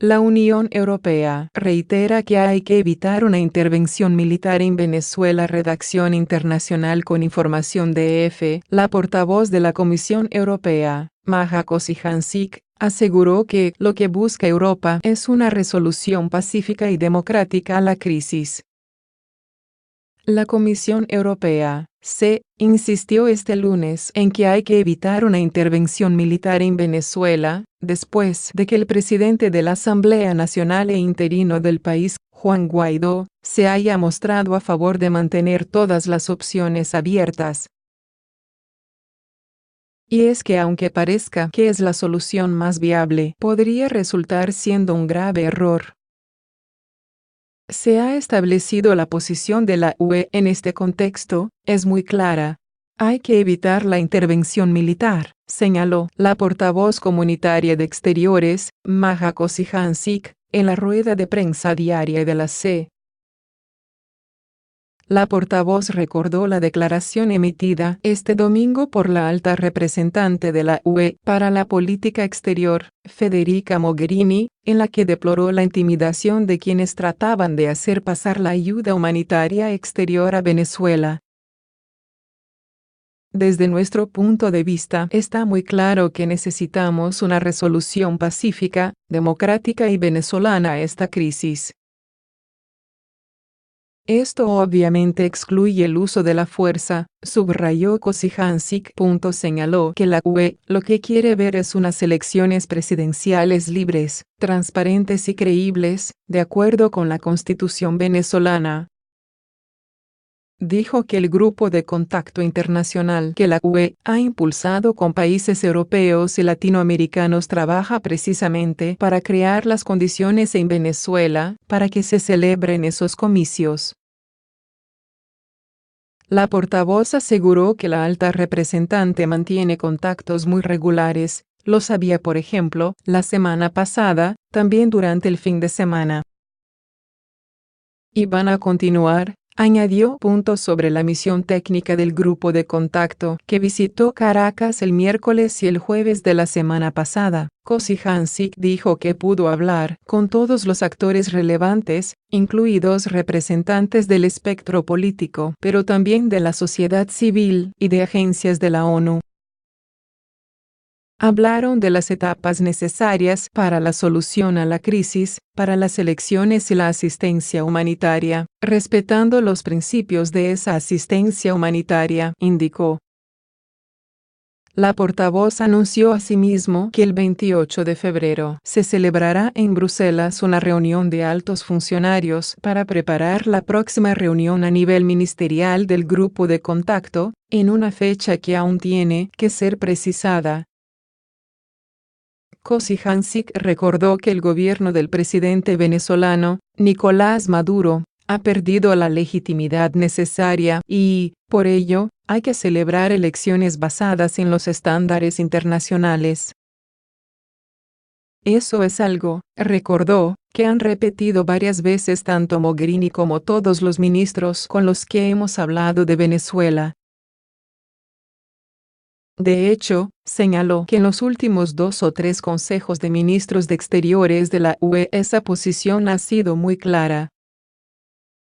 La Unión Europea reitera que hay que evitar una intervención militar en Venezuela. Redacción internacional con información de EFE. La portavoz de la Comisión Europea, Maja Kocijancic, aseguró que lo que busca Europa es una resolución pacífica y democrática a la crisis. La Comisión Europea, insistió este lunes en que hay que evitar una intervención militar en Venezuela, después de que el presidente de la Asamblea Nacional e interino del país, Juan Guaidó, se haya mostrado a favor de mantener todas las opciones abiertas. Y es que aunque parezca que es la solución más viable, podría resultar siendo un grave error. Se ha establecido la posición de la UE en este contexto, es muy clara. Hay que evitar la intervención militar, señaló la portavoz comunitaria de Exteriores, Maja Kocijancic, en la rueda de prensa diaria de la CE. La portavoz recordó la declaración emitida este domingo por la alta representante de la UE para la política exterior, Federica Mogherini, en la que deploró la intimidación de quienes trataban de hacer pasar la ayuda humanitaria exterior a Venezuela. Desde nuestro punto de vista, está muy claro que necesitamos una resolución pacífica, democrática y venezolana a esta crisis. Esto obviamente excluye el uso de la fuerza, subrayó Kocijancic. Señaló que la UE lo que quiere ver es unas elecciones presidenciales libres, transparentes y creíbles, de acuerdo con la Constitución venezolana. Dijo que el grupo de contacto internacional que la UE ha impulsado con países europeos y latinoamericanos trabaja precisamente para crear las condiciones en Venezuela para que se celebren esos comicios. La portavoz aseguró que la alta representante mantiene contactos muy regulares, los había por ejemplo, la semana pasada, también durante el fin de semana. Y van a continuar, añadió. Sobre la misión técnica del grupo de contacto que visitó Caracas el miércoles y el jueves de la semana pasada, Kocijancic dijo que pudo hablar con todos los actores relevantes, incluidos representantes del espectro político, pero también de la sociedad civil y de agencias de la ONU. Hablaron de las etapas necesarias para la solución a la crisis, para las elecciones y la asistencia humanitaria, respetando los principios de esa asistencia humanitaria, indicó. La portavoz anunció asimismo que el 28 de febrero se celebrará en Bruselas una reunión de altos funcionarios para preparar la próxima reunión a nivel ministerial del grupo de contacto, en una fecha que aún tiene que ser precisada. Kocijancic recordó que el gobierno del presidente venezolano, Nicolás Maduro, ha perdido la legitimidad necesaria y, por ello, hay que celebrar elecciones basadas en los estándares internacionales. Eso es algo, recordó, que han repetido varias veces tanto Mogherini como todos los ministros con los que hemos hablado de Venezuela. De hecho, señaló que en los últimos 2 o 3 consejos de ministros de Exteriores de la UE esa posición ha sido muy clara.